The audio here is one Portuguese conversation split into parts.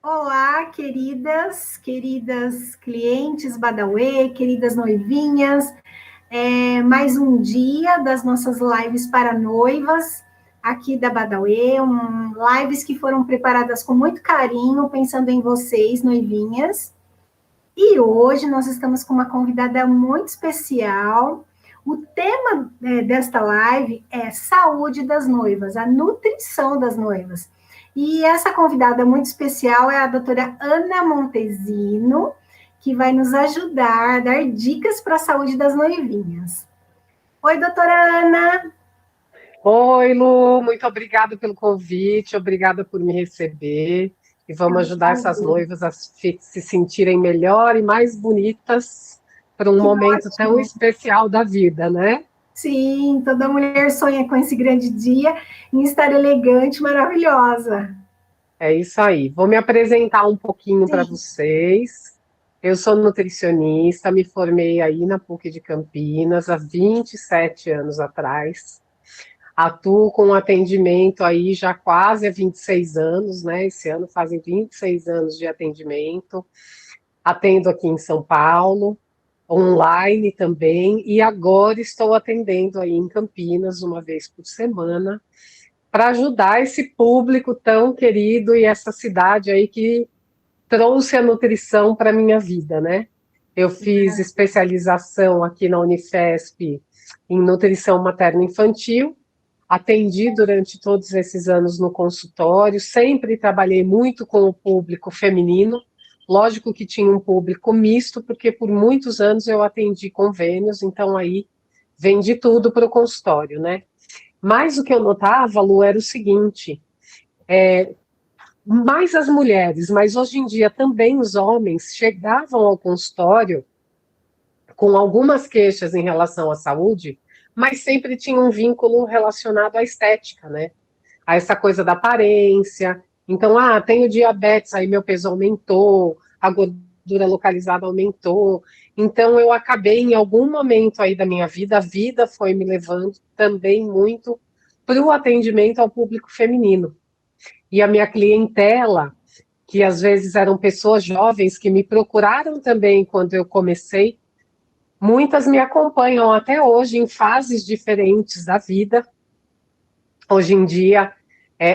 Olá, queridas clientes Badauê, queridas noivinhas. Mais um dia das nossas lives para noivas aqui da Badauê, lives que foram preparadas com muito carinho, pensando em vocês, noivinhas. E hoje nós estamos com uma convidada muito especial. O tema desta live é saúde das noivas, a nutrição das noivas. E essa convidada muito especial é a doutora Ana Montesino, que vai nos ajudar a dar dicas para a saúde das noivinhas. Oi, doutora Ana. Oi, Lu, muito obrigada pelo convite, obrigada por me receber. E vamos ajudar essas noivas a se sentirem melhor e mais bonitas para um Que momento tão ótimo. especial da vida, né? Sim, toda mulher sonha com esse grande dia em estar elegante, maravilhosa. É isso aí. Vou me apresentar um pouquinho para Sim. vocês. Eu sou nutricionista, me formei aí na PUC de Campinas há 27 anos atrás. Atuo com atendimento aí já quase há 26 anos, né? Esse ano fazem 26 anos de atendimento. Atendo aqui em São Paulo, online também, e agora estou atendendo aí em Campinas uma vez por semana, para ajudar esse público tão querido e essa cidade aí que trouxe a nutrição para a minha vida, né? Eu fiz especialização aqui na Unifesp em nutrição materno-infantil. Atendi durante todos esses anos no consultório, sempre trabalhei muito com o público feminino. Lógico que tinha um público misto, porque por muitos anos eu atendi convênios, então aí vendi tudo para o consultório, né? Mas o que eu notava, Lu, era o seguinte: mais as mulheres, mas hoje em dia também os homens chegavam ao consultório com algumas queixas em relação à saúde, mas sempre tinha um vínculo relacionado à estética, né? A essa coisa da aparência. Então, tenho diabetes, aí meu peso aumentou, a gordura localizada aumentou. Então, eu acabei, em algum momento aí da minha vida, a vida foi me levando também muito para o atendimento ao público feminino. E a minha clientela, que às vezes eram pessoas jovens que me procuraram também quando eu comecei, muitas me acompanham até hoje em fases diferentes da vida. Hoje em dia,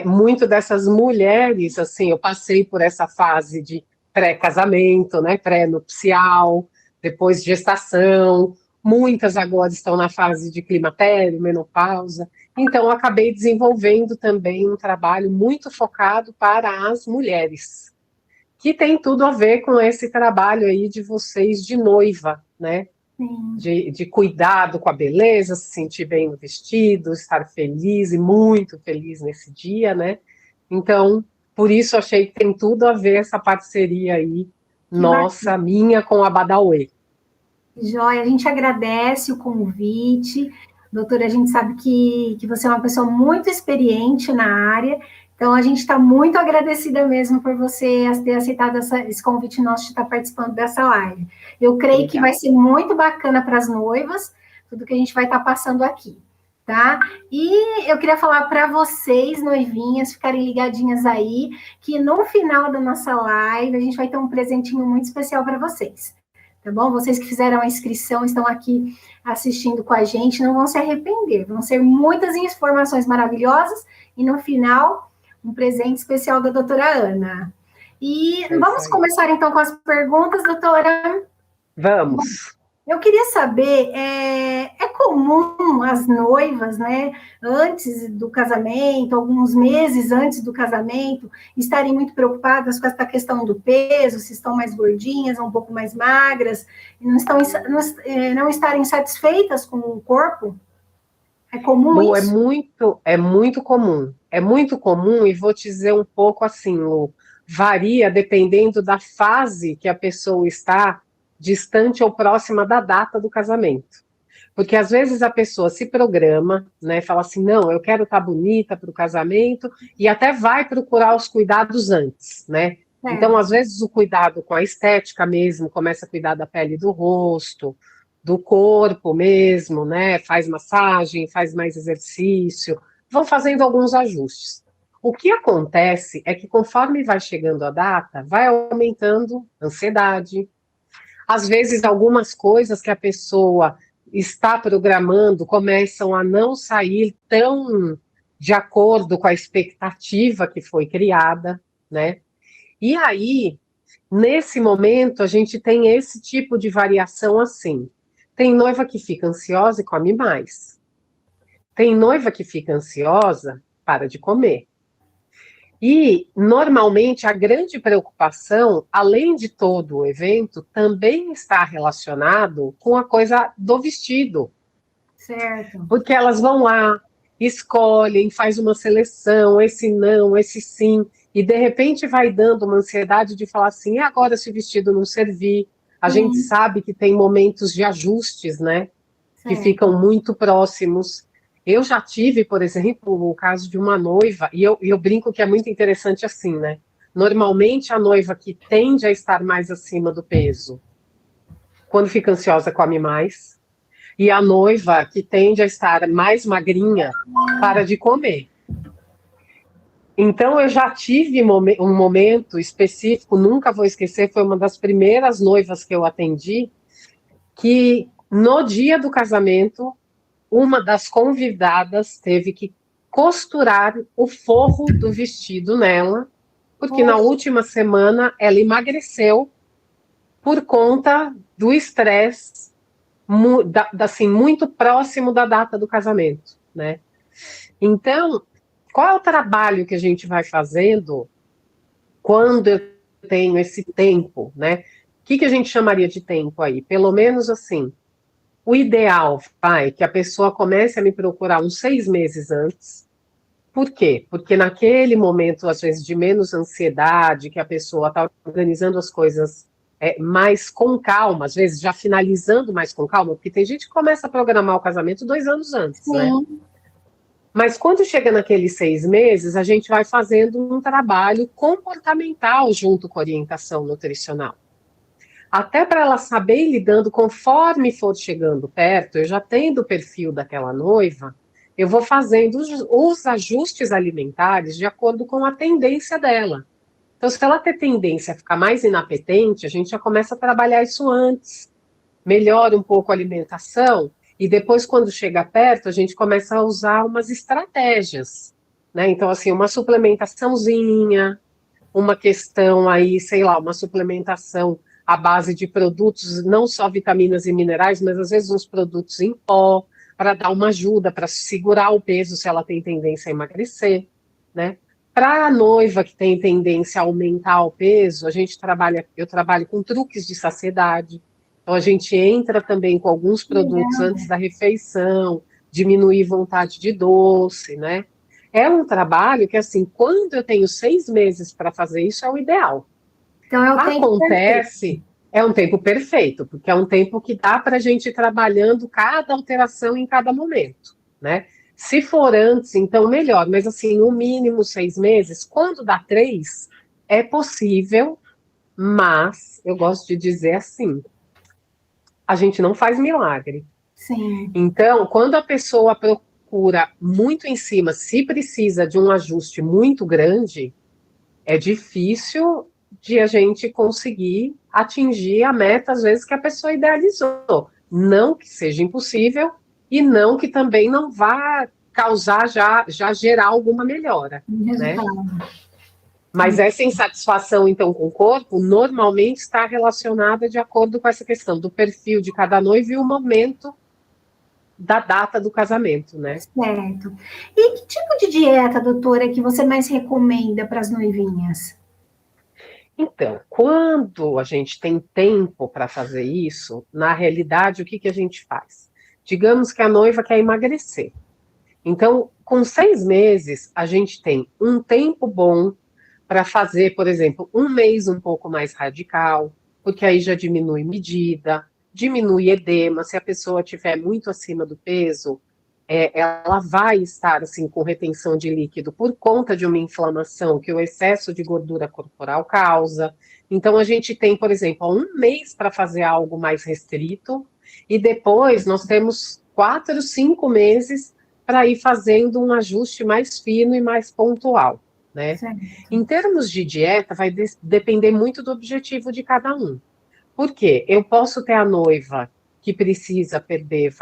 muito dessas mulheres, assim, eu passei por essa fase de pré-casamento, né, pré-nupcial, depois gestação, muitas agora estão na fase de climatério, menopausa. Então, eu acabei desenvolvendo também um trabalho muito focado para as mulheres, que tem tudo a ver com esse trabalho aí de vocês de noiva, né? Sim. De cuidado com a beleza, se sentir bem no vestido, estar feliz e muito feliz nesse dia, né? Então, por isso achei que tem tudo a ver essa parceria aí, Que bacana. nossa, minha com a Badauê. Joia, a gente agradece o convite. Doutora, a gente sabe que você é uma pessoa muito experiente na área, então a gente está muito agradecida mesmo por você ter aceitado esse convite nosso de estar participando dessa live. Eu creio que vai Obrigada. ser muito bacana para as noivas, tudo que a gente vai estar passando aqui, tá? E eu queria falar para vocês, noivinhas, ficarem ligadinhas aí, que no final da nossa live a gente vai ter um presentinho muito especial para vocês. Tá bom? Vocês que fizeram a inscrição estão aqui assistindo com a gente, não vão se arrepender. Vão ser muitas informações maravilhosas e no final um presente especial da doutora Ana. E É isso vamos aí. começar então com as perguntas, doutora. Vamos. Eu queria saber, é comum as noivas, né, antes do casamento, alguns meses antes do casamento, estarem muito preocupadas com essa questão do peso, se estão mais gordinhas, ou um pouco mais magras, e não estarem satisfeitas com o corpo? É comum Lu, isso? é muito comum. É muito comum e vou te dizer um pouco assim, Lu, varia dependendo da fase que a pessoa está distante ou próxima da data do casamento. Porque às vezes a pessoa se programa, né, fala assim, não, eu quero estar bonita para o casamento e até vai procurar os cuidados antes, né? Então, às Certo. vezes o cuidado com a estética mesmo, começa a cuidar da pele do rosto, do corpo mesmo, né? Faz massagem, faz mais exercício, vão fazendo alguns ajustes. O que acontece é que conforme vai chegando a data, vai aumentando a ansiedade. Às vezes, algumas coisas que a pessoa está programando começam a não sair tão de acordo com a expectativa que foi criada, né? E aí, nesse momento, a gente tem esse tipo de variação assim. Tem noiva que fica ansiosa e come mais. Tem noiva que fica ansiosa, para de comer. E, normalmente, a grande preocupação, além de todo o evento, também está relacionado com a coisa do vestido. Certo. Porque elas vão lá, escolhem, faz uma seleção, esse não, esse sim, e de repente vai dando uma ansiedade de falar assim, e agora se o vestido não servir? A gente sabe que tem momentos de ajustes, né? Que Certo. ficam muito próximos. Eu já tive, por exemplo, o caso de uma noiva, e eu brinco que é muito interessante assim, né? Normalmente a noiva que tende a estar mais acima do peso, quando fica ansiosa, come mais, e a noiva que tende a estar mais magrinha, para de comer. Então eu já tive um momento específico, nunca vou esquecer, foi uma das primeiras noivas que eu atendi, que no dia do casamento, uma das convidadas teve que costurar o forro do vestido nela, porque na última semana ela emagreceu por conta do estresse assim, muito próximo da data do casamento, né? Então, qual é o trabalho que a gente vai fazendo quando eu tenho esse tempo, né? O que a gente chamaria de tempo aí? Pelo menos assim, o ideal, é que a pessoa comece a me procurar uns 6 meses antes. Por quê? Porque naquele momento, às vezes, de menos ansiedade, que a pessoa está organizando as coisas mais com calma, às vezes já finalizando mais com calma, porque tem gente que começa a programar o casamento 2 anos antes, Sim. né? Mas quando chega naqueles 6 meses, a gente vai fazendo um trabalho comportamental junto com a orientação nutricional. Até para ela saber ir lidando conforme for chegando perto, eu já tendo o perfil daquela noiva, eu vou fazendo os ajustes alimentares de acordo com a tendência dela. Então, se ela ter tendência a ficar mais inapetente, a gente já começa a trabalhar isso antes. Melhora um pouco a alimentação e depois, quando chega perto, a gente começa a usar umas estratégias, né? Então, assim, uma suplementaçãozinha, uma questão aí, sei lá, uma suplementação à base de produtos, não só vitaminas e minerais, mas às vezes uns produtos em pó, para dar uma ajuda, para segurar o peso se ela tem tendência a emagrecer, né? Para a noiva que tem tendência a aumentar o peso, eu trabalho com truques de saciedade. Então a gente entra também com alguns produtos antes da refeição, diminuir vontade de doce, né? É um trabalho que, assim, quando eu tenho 6 meses para fazer isso, é o ideal. Então, é o tempo Acontece, perfeito. é um tempo perfeito, porque é um tempo que dá para a gente ir trabalhando cada alteração em cada momento, né? Se for antes, então melhor, mas assim, no mínimo 6 meses, quando dá 3, é possível, mas eu gosto de dizer assim, a gente não faz milagre. Sim. Então, quando a pessoa procura muito em cima, se precisa de um ajuste muito grande, é difícil de a gente conseguir atingir a meta, às vezes, que a pessoa idealizou. Não que seja impossível e não que também não vá causar, já gerar alguma melhora, né? Mas essa insatisfação, então, com o corpo, normalmente está relacionada de acordo com essa questão do perfil de cada noivo e o momento da data do casamento, né? Certo. E que tipo de dieta, doutora, que você mais recomenda para as noivinhas? Então, quando a gente tem tempo para fazer isso, na realidade, o que a gente faz? Digamos que a noiva quer emagrecer. Então, com 6 meses, a gente tem um tempo bom para fazer, por exemplo, um mês um pouco mais radical, porque aí já diminui medida, diminui edema. Se a pessoa estiver muito acima do peso, ela vai estar assim com retenção de líquido por conta de uma inflamação que o excesso de gordura corporal causa. Então a gente tem, por exemplo, um mês para fazer algo mais restrito e depois nós temos 4, 5 meses para ir fazendo um ajuste mais fino e mais pontual. né? Certo. Em termos de dieta, vai depender muito do objetivo de cada um. Por quê? Eu posso ter a noiva que precisa perder,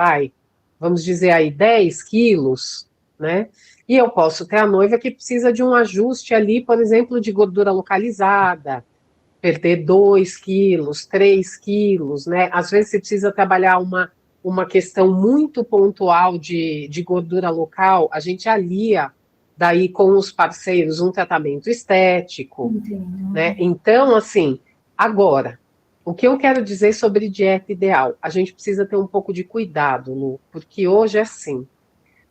vamos dizer aí, 10 quilos, né? E eu posso ter a noiva que precisa de um ajuste ali, por exemplo, de gordura localizada, perder 2 quilos, 3 quilos, né? Às vezes você precisa trabalhar uma questão muito pontual de gordura local, a gente alia daí com os parceiros um tratamento estético, Entendo. né? Então, assim, agora, o que eu quero dizer sobre dieta ideal? A gente precisa ter um pouco de cuidado, Lu, porque hoje é assim,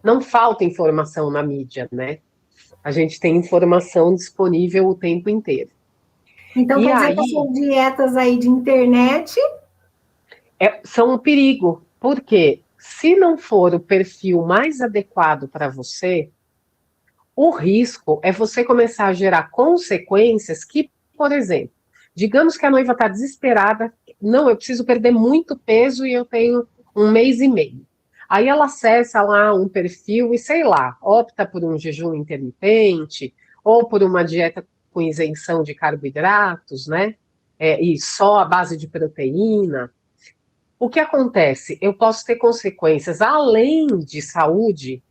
não falta informação na mídia, né? A gente tem informação disponível o tempo inteiro. Então, E quer dizer que aí, essas dietas aí de internet. são um perigo, porque se não for o perfil mais adequado para você, o risco é você começar a gerar consequências que, por exemplo, digamos que a noiva está desesperada, não, eu preciso perder muito peso e eu tenho 1 mês e meio. Aí ela acessa lá um perfil e, sei lá, opta por um jejum intermitente ou por uma dieta com isenção de carboidratos, né? E só a base de proteína. O que acontece? Eu posso ter consequências além de saúde,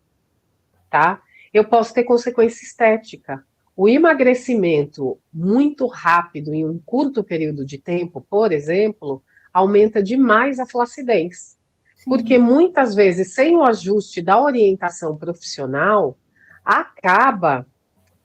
tá? Eu posso ter consequência estética. O emagrecimento muito rápido em um curto período de tempo, por exemplo, aumenta demais a flacidez. Porque Sim. muitas vezes, sem o ajuste da orientação profissional, acaba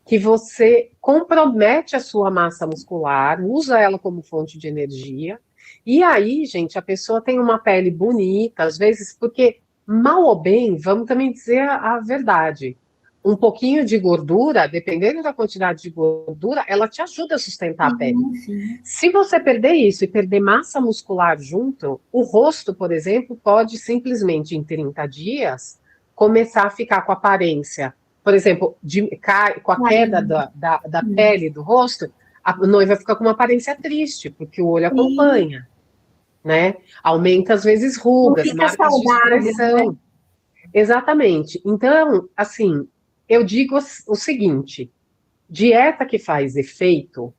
que você compromete a sua massa muscular, usa ela como fonte de energia, e aí, gente, a pessoa tem uma pele bonita, às vezes, porque mal ou bem, vamos também dizer a verdade. Um pouquinho de gordura, dependendo da quantidade de gordura, ela te ajuda a sustentar a pele. Sim, sim. Se você perder isso e perder massa muscular junto, o rosto, por exemplo, pode simplesmente em 30 dias começar a ficar com aparência, por exemplo, com a queda Aí, da pele do rosto, a noiva fica com uma aparência triste, porque o olho sim. acompanha, né? Aumenta às vezes Não rugas, fica marcas de saudável, né? expressão. Exatamente. Então, assim, eu digo o seguinte: dieta que faz efeito,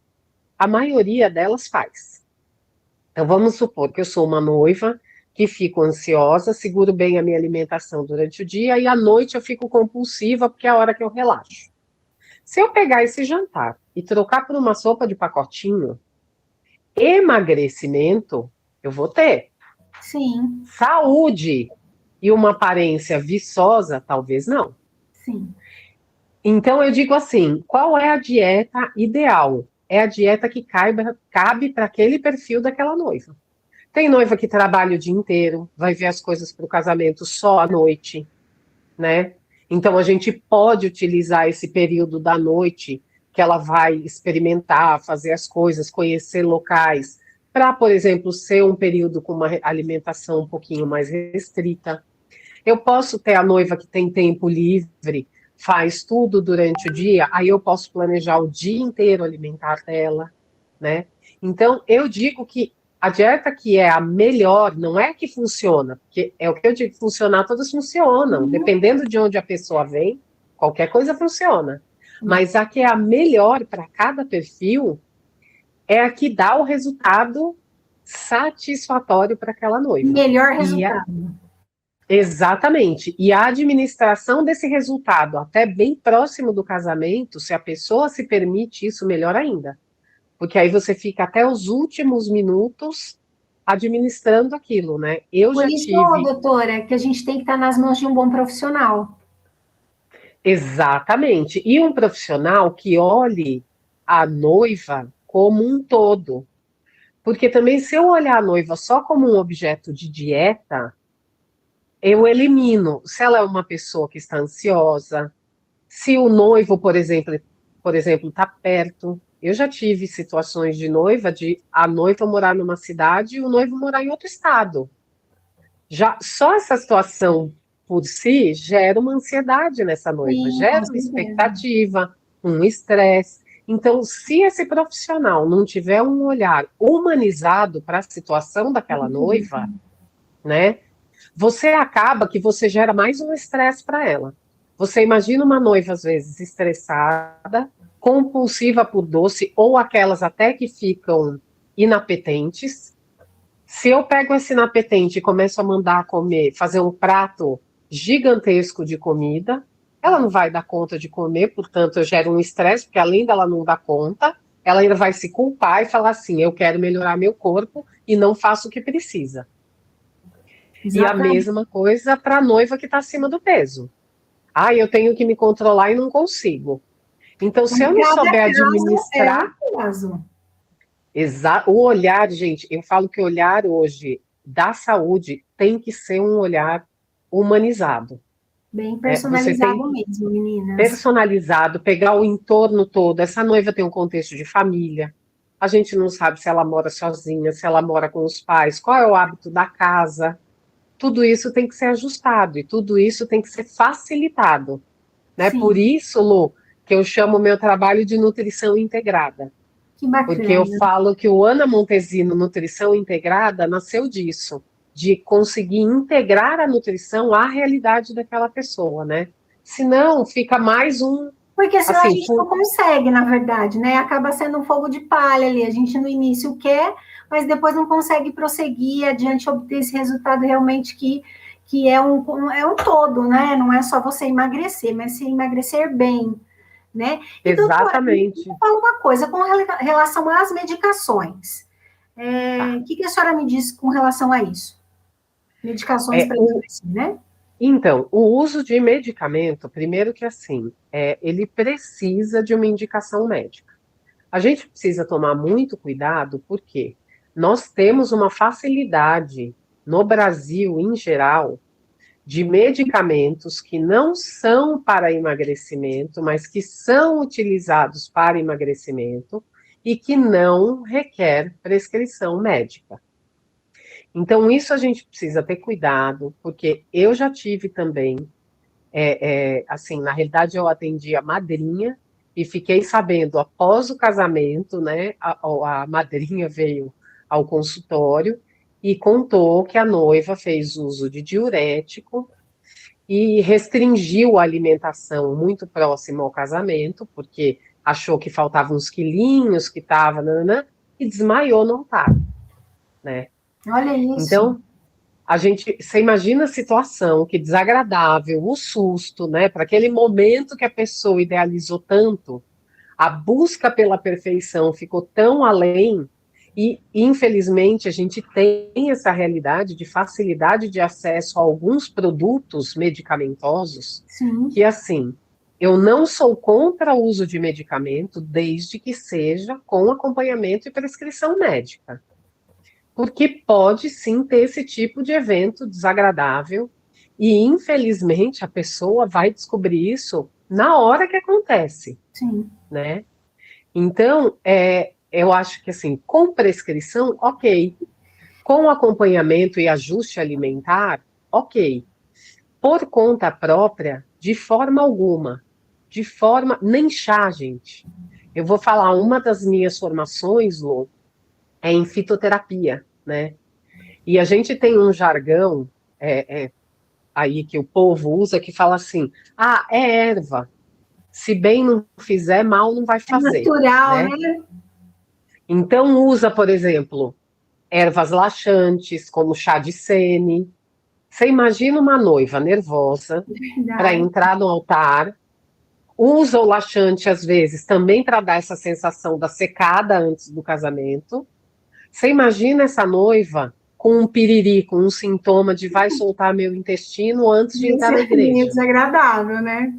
a maioria delas faz. Então, vamos supor que eu sou uma noiva que fico ansiosa, seguro bem a minha alimentação durante o dia e à noite eu fico compulsiva porque é a hora que eu relaxo. Se eu pegar esse jantar e trocar por uma sopa de pacotinho, emagrecimento eu vou ter. Sim, Saúde e uma aparência viçosa, talvez não. sim. Então eu digo assim: qual é a dieta ideal? É a dieta que cabe para aquele perfil daquela noiva. Tem noiva que trabalha o dia inteiro, vai ver as coisas para o casamento só à noite, né? Então a gente pode utilizar esse período da noite que ela vai experimentar, fazer as coisas, conhecer locais, para, por exemplo, ser um período com uma alimentação um pouquinho mais restrita. Eu posso ter a noiva que tem tempo livre, faz tudo durante o dia, aí eu posso planejar o dia inteiro alimentar dela, né? Então, eu digo que a dieta que é a melhor, não é a que funciona, porque é o que eu digo, funcionar, todas funcionam, Uhum. dependendo de onde a pessoa vem, qualquer coisa funciona. Mas a que é a melhor para cada perfil é a que dá o resultado satisfatório para aquela noiva. Melhor E resultado. exatamente. E a administração desse resultado, até bem próximo do casamento, se a pessoa se permite isso, melhor ainda. Porque aí você fica até os últimos minutos administrando aquilo, né? Eu Por já isso, tive. doutora, que a gente tem que estar nas mãos de um bom profissional. Exatamente. E um profissional que olhe a noiva como um todo. Porque também, se eu olhar a noiva só como um objeto de dieta, eu elimino. Se ela é uma pessoa que está ansiosa, se o noivo, por exemplo, está perto. Eu já tive situações de noiva, de a noiva morar numa cidade e o noivo morar em outro estado. Já só essa situação por si gera uma ansiedade nessa noiva, Sim, com gera uma certeza. expectativa, um estresse. Então, se esse profissional não tiver um olhar humanizado para a situação daquela noiva, né, você acaba que você gera mais um estresse para ela. Você imagina uma noiva, às vezes, estressada, compulsiva por doce, ou aquelas até que ficam inapetentes. Se eu pego esse inapetente e começo a mandar comer, fazer um prato gigantesco de comida, ela não vai dar conta de comer, portanto, eu gero um estresse, porque além dela não dar conta, ela ainda vai se culpar e falar assim: eu quero melhorar meu corpo e não faço o que precisa. E a Exatamente. mesma coisa para a noiva que está acima do peso. Ah, eu tenho que me controlar e não consigo. Então, se eu não Cada souber caso é um administrar, caso. o olhar, gente, eu falo que o olhar hoje da saúde tem que ser um olhar humanizado. Bem Você tem personalizado que mesmo, meninas. personalizado, pegar o entorno todo. Essa noiva tem um contexto de família. A gente não sabe se ela mora sozinha, se ela mora com os pais, qual é o hábito da casa. Tudo isso tem que ser ajustado e tudo isso tem que ser facilitado, né? Por Sim, isso, Lu, que eu chamo o meu trabalho de nutrição integrada. que Porque eu bacana. falo que o Ana Montesino Nutrição Integrada nasceu disso, de conseguir integrar a nutrição à realidade daquela pessoa, né? Senão fica mais um, Porque senão a assim, gente não consegue, na verdade, né? Acaba sendo um fogo de palha ali. A gente no início quer, mas depois não consegue prosseguir adiante, obter esse resultado realmente que é é um todo, né? Não é só você emagrecer, mas se emagrecer bem, né? E, doutora, me exatamente. fala uma coisa com relação às medicações. Tá. O que a senhora me diz com relação a isso? Medicações É, para emagrecer, né? então, o uso de medicamento, primeiro que assim, ele precisa de uma indicação médica. A gente precisa tomar muito cuidado porque nós temos uma facilidade no Brasil, em geral, de medicamentos que não são para emagrecimento, mas que são utilizados para emagrecimento e que não requer prescrição médica. Então, isso a gente precisa ter cuidado, porque eu já tive também, assim, na realidade eu atendi a madrinha e fiquei sabendo após o casamento, né, a madrinha veio ao consultório e contou que a noiva fez uso de diurético e restringiu a alimentação muito próximo ao casamento, porque achou que faltavam uns quilinhos, que estava, e desmaiou no altar, né? Olha isso. Então, você imagina a situação, que desagradável, o susto, né? Para aquele momento que a pessoa idealizou tanto, a busca pela perfeição ficou tão além, e infelizmente a gente tem essa realidade de facilidade de acesso a alguns produtos medicamentosos, Sim, que assim, eu não sou contra o uso de medicamento, desde que seja com acompanhamento e prescrição médica. Porque pode sim ter esse tipo de evento desagradável, e infelizmente a pessoa vai descobrir isso na hora que acontece, sim. né? Então, eu acho que assim, com prescrição, ok. Com acompanhamento e ajuste alimentar, ok. Por conta própria, de forma alguma. De forma. Nem chá, gente. Eu vou falar, uma das minhas formações, Lu, é em fitoterapia, né? E a gente tem um jargão aí que o povo usa que fala assim: ah, é erva. Se bem não fizer, mal não vai É fazer, natural, né? né? Então usa, por exemplo, ervas laxantes, como chá de sene. Você imagina uma noiva nervosa para Verdade. entrar no altar, usa o laxante às vezes também para dar essa sensação da secada antes do casamento. Você imagina essa noiva com um piriri, com um sintoma de vai soltar meu intestino antes de Isso entrar na é meio igreja. desagradável, né?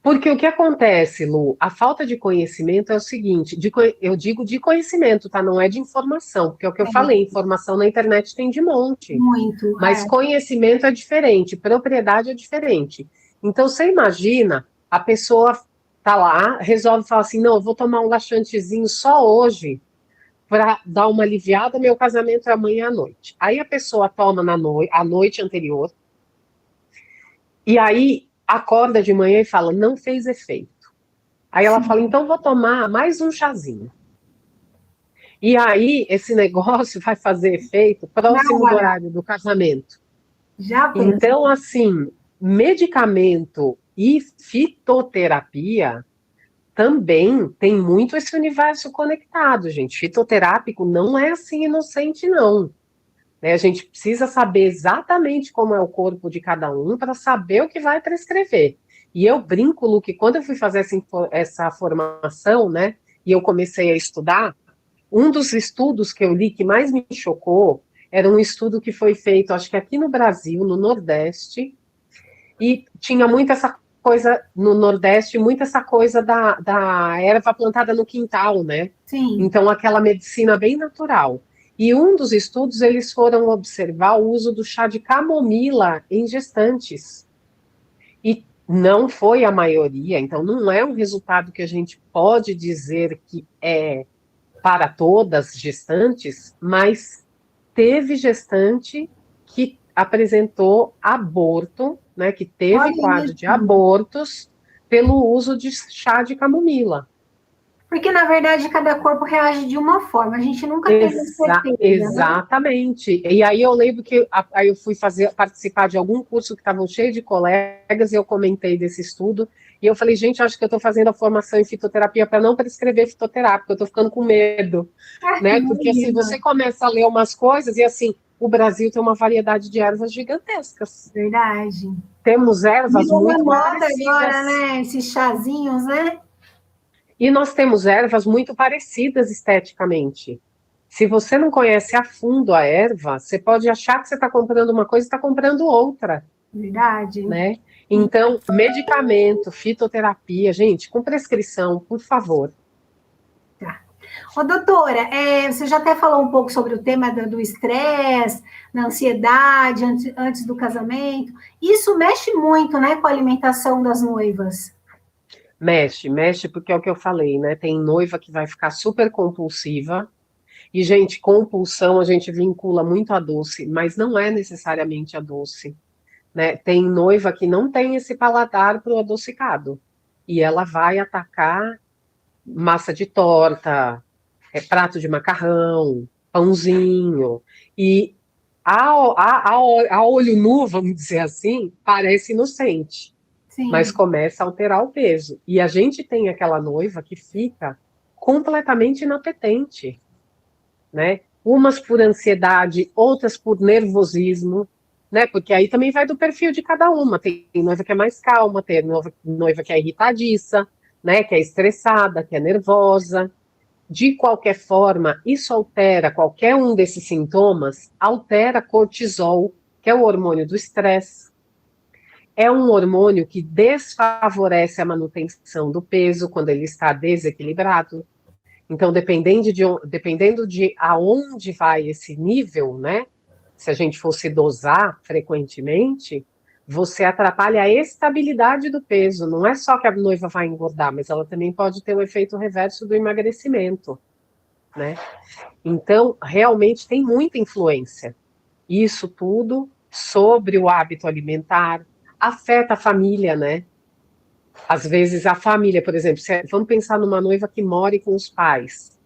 Porque o que acontece, Lu? A falta de conhecimento é o seguinte, eu digo de conhecimento, tá? Não é de informação, porque é o que eu falei, informação na internet tem de monte. Muito. Mas conhecimento é diferente, propriedade é diferente. Então, você imagina, a pessoa tá lá, resolve falar assim, não, eu vou tomar um laxantezinho só hoje, para dar uma aliviada, meu casamento é amanhã à noite. Aí a pessoa toma a noite anterior, e aí acorda de manhã e fala, não fez efeito. Aí ela fala, Sim. então vou tomar mais um chazinho. E aí esse negócio vai fazer efeito Na próximo do hora. horário do casamento. Já pensa. Então, assim, medicamento e fitoterapia também tem muito esse universo conectado, gente. Fitoterápico não é assim inocente, não. Né? A gente precisa saber exatamente como é o corpo de cada um para saber o que vai prescrever. E eu brinco, Lu, que quando eu fui fazer essa formação, né, e eu comecei a estudar, um dos estudos que eu li que mais me chocou era um estudo que foi feito, acho que aqui no Brasil, no Nordeste, e tinha muito essa coisa no Nordeste, muito essa coisa da erva plantada no quintal, né? Sim. Então, aquela medicina bem natural. E um dos estudos, eles foram observar o uso do chá de camomila em gestantes. E não foi a maioria, então não é um resultado que a gente pode dizer que é para todas gestantes, mas teve gestante que apresentou aborto, né, que teve Olha quadro de isso. abortos pelo uso de chá de camomila. Porque, na verdade, cada corpo reage de uma forma. A gente nunca tem certeza, né? Exatamente. E aí eu lembro que aí eu fui participar de algum curso que estavam cheio de colegas e eu comentei desse estudo. E eu falei, gente, acho que eu estou fazendo a formação em fitoterapia para não prescrever fitoterapia, eu estou ficando com medo, né? Porque assim, você começa a ler umas coisas e assim, o Brasil tem uma variedade de ervas gigantescas. Verdade. Temos ervas Virou uma muito moda parecidas. agora, né? Esses chazinhos, né? E nós temos ervas muito parecidas esteticamente. Se você não conhece a fundo a erva, você pode achar que você está comprando uma coisa e está comprando outra. Verdade. Né? Então, medicamento, fitoterapia, gente, com prescrição, por favor. Tá. Ô, doutora, você já até falou um pouco sobre o tema do estresse, da ansiedade antes do casamento. Isso mexe muito, né, com a alimentação das noivas. Mexe, porque é o que eu falei, né? Tem noiva que vai ficar super compulsiva. E, gente, compulsão a gente vincula muito a doce, mas não é necessariamente a doce. Né? Tem noiva que não tem esse paladar para o adocicado. E ela vai atacar massa de torta, prato de macarrão, pãozinho. E a olho nu, vamos dizer assim, parece inocente, mas Sim. começa a alterar o peso. E a gente tem aquela noiva que fica completamente inapetente, né? Umas por ansiedade, outras por nervosismo, né? Porque aí também vai do perfil de cada uma. Tem noiva que é mais calma, tem noiva que é irritadiça, né? Que é estressada, que é nervosa. De qualquer forma, isso altera qualquer um desses sintomas, altera cortisol, que é o hormônio do estresse. É um hormônio que desfavorece a manutenção do peso quando ele está desequilibrado. Então, dependendo de aonde vai esse nível, né? Se a gente fosse dosar frequentemente, você atrapalha a estabilidade do peso. Não é só que a noiva vai engordar, mas ela também pode ter o efeito reverso do emagrecimento, né? Então, realmente tem muita influência. Isso tudo sobre o hábito alimentar, afeta a família, né? Às vezes a família, por exemplo, vamos pensar numa noiva que mora com os pais.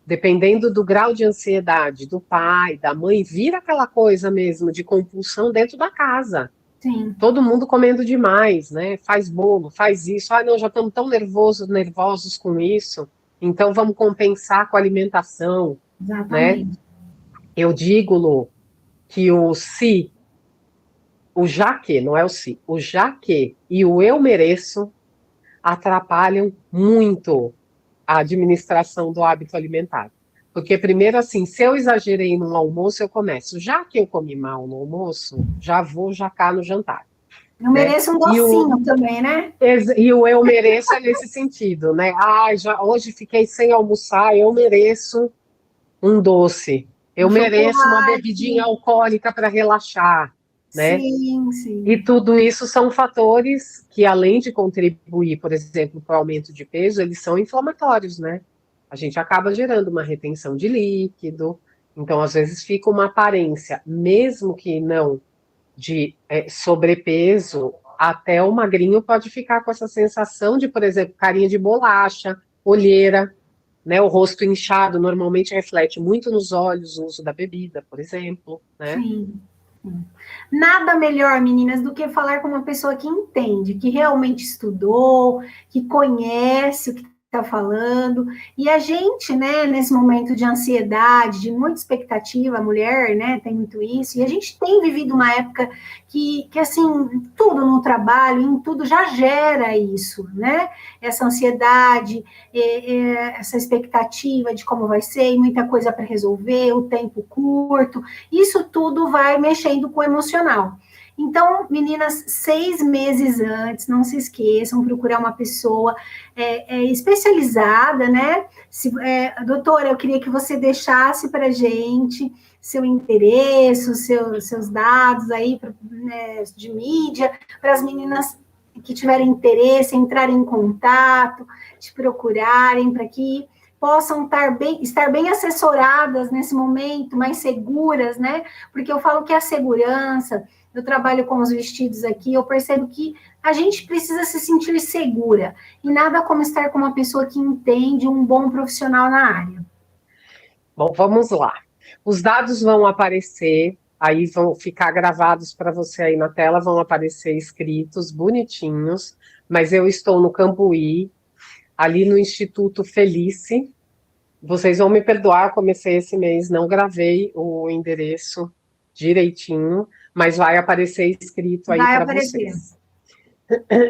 Dependendo do grau de ansiedade do pai, da mãe, vira aquela coisa mesmo de compulsão dentro da casa. Sim. Todo mundo comendo demais, né? Faz bolo, faz isso. Ah, não, já estamos tão nervosos com isso. Então vamos compensar com a alimentação, né? Exatamente. Eu digo, Lu, que o já que, não é o se, o já que e o eu mereço atrapalham muito a administração do hábito alimentar. Porque, primeiro, assim, se eu exagerei no almoço, eu começo. Já que eu comi mal no almoço, já vou jacar no jantar. Eu Né? mereço um docinho também, né? E o eu mereço é nesse sentido, né? Ah, hoje fiquei sem almoçar, eu mereço um doce. Eu Um mereço uma chocolate. bebidinha alcoólica para relaxar, né? Sim, E sim. tudo isso são fatores que, além de contribuir, por exemplo, para o aumento de peso, eles são inflamatórios, né? A gente acaba gerando uma retenção de líquido, então às vezes fica uma aparência, mesmo que não de sobrepeso, até o magrinho pode ficar com essa sensação de, por exemplo, carinha de bolacha, olheira, né? O rosto inchado normalmente reflete muito nos olhos o uso da bebida, por exemplo, né? Sim. Nada melhor, meninas, do que falar com uma pessoa que entende, que realmente estudou, que conhece o que está falando, e a gente, né, nesse momento de ansiedade, de muita expectativa, a mulher, né, tem muito isso, e a gente tem vivido uma época que assim, tudo no trabalho, em tudo já gera isso, né, essa ansiedade, essa expectativa de como vai ser, e muita coisa para resolver, o tempo curto, isso tudo vai mexendo com o emocional. Então, meninas, 6 meses antes, não se esqueçam, procurar uma pessoa especializada, né? Doutora, eu queria que você deixasse para a gente seu endereço, seus dados aí né, de mídia, para as meninas que tiverem interesse, entrarem em contato, te procurarem, para que possam estar bem assessoradas nesse momento, mais seguras, né? Porque eu falo que a segurança, eu trabalho com os vestidos aqui, eu percebo que a gente precisa se sentir segura, e nada como estar com uma pessoa que entende, um bom profissional na área. Bom, vamos lá. Os dados vão aparecer, aí vão ficar gravados para você aí na tela, vão aparecer escritos, bonitinhos, mas eu estou no Cambuí, ali no Instituto Felice. Vocês vão me perdoar, comecei esse mês, não gravei o endereço direitinho, mas vai aparecer escrito aí para vocês.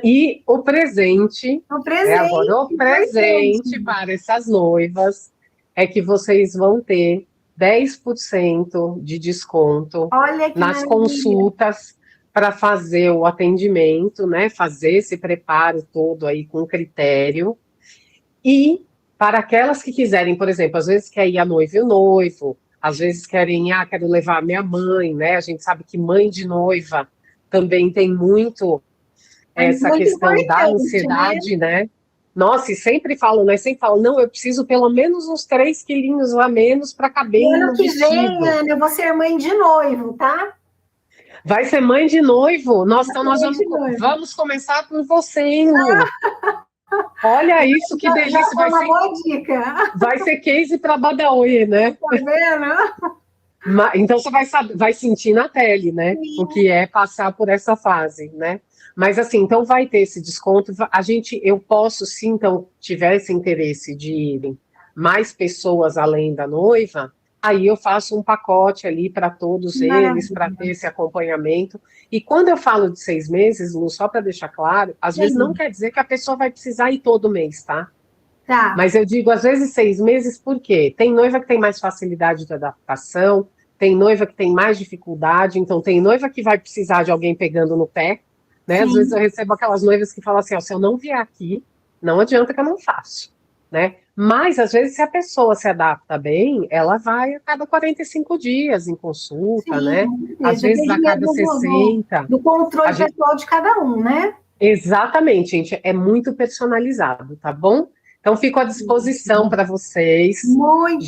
E o presente, agora o presente para essas noivas é que vocês vão ter 10% de desconto nas consultas para fazer o atendimento, né? Fazer esse preparo todo aí com critério. E para aquelas que quiserem, por exemplo, às vezes quer ir a noiva e o noivo, às vezes querem, quero levar a minha mãe, né? A gente sabe que mãe de noiva também tem muito essa questão da ansiedade, né? Nossa, e sempre falam, né? Sempre falam, não, eu preciso pelo menos uns 3 quilinhos a menos para caber no vestido. Ano que vem, Ana, eu vou ser mãe de noivo, tá? Vai ser mãe de noivo? Nossa, então nós vamos começar com você, hein, Lu? Olha isso, que delícia. Vai ser uma boa dica. Vai ser case para Badawi, né? Tá vendo? Então você vai sentir na pele, né? Sim. O que é passar por essa fase, né? Mas assim, então vai ter esse desconto. Eu posso, se então tiver esse interesse de irem mais pessoas além da noiva, aí eu faço um pacote ali para todos eles, para ter esse acompanhamento. E quando eu falo de 6 meses, Lu, só para deixar claro, às vezes não quer dizer que a pessoa vai precisar ir todo mês, tá? Tá. Mas eu digo, às vezes 6 meses, por quê? Tem noiva que tem mais facilidade de adaptação, tem noiva que tem mais dificuldade, então tem noiva que vai precisar de alguém pegando no pé, né? Sim. Às vezes eu recebo aquelas noivas que falam assim, se eu não vier aqui, não adianta que eu não faço, né? Mas, às vezes, se a pessoa se adapta bem, ela vai a cada 45 dias em consulta, sim, né? Às vezes a cada 60. Do controle pessoal de cada um, né? Exatamente, gente. É muito personalizado, tá bom? Então, fico à disposição para vocês. Muito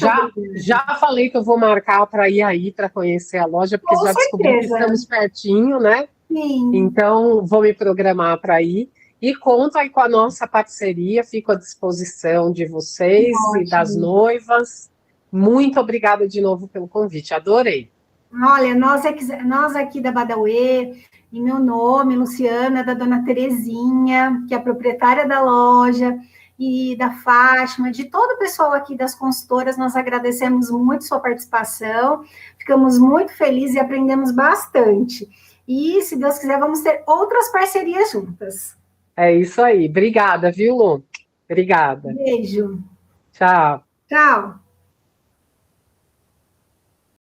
já falei que eu vou marcar para ir aí para conhecer a loja, porque já descobri que estamos pertinho, né? Sim. Então, vou me programar para ir. E conto aí com a nossa parceria, fico à disposição de vocês e das noivas. Muito obrigada de novo pelo convite, adorei. Olha, nós aqui da Badawi, em meu nome, Luciana, da dona Terezinha, que é a proprietária da loja, e da Fátima, de todo o pessoal aqui das consultoras, nós agradecemos muito sua participação, ficamos muito felizes e aprendemos bastante. E, se Deus quiser, vamos ter outras parcerias juntas. É isso aí. Obrigada, viu, Lu? Obrigada. Beijo. Tchau. Tchau.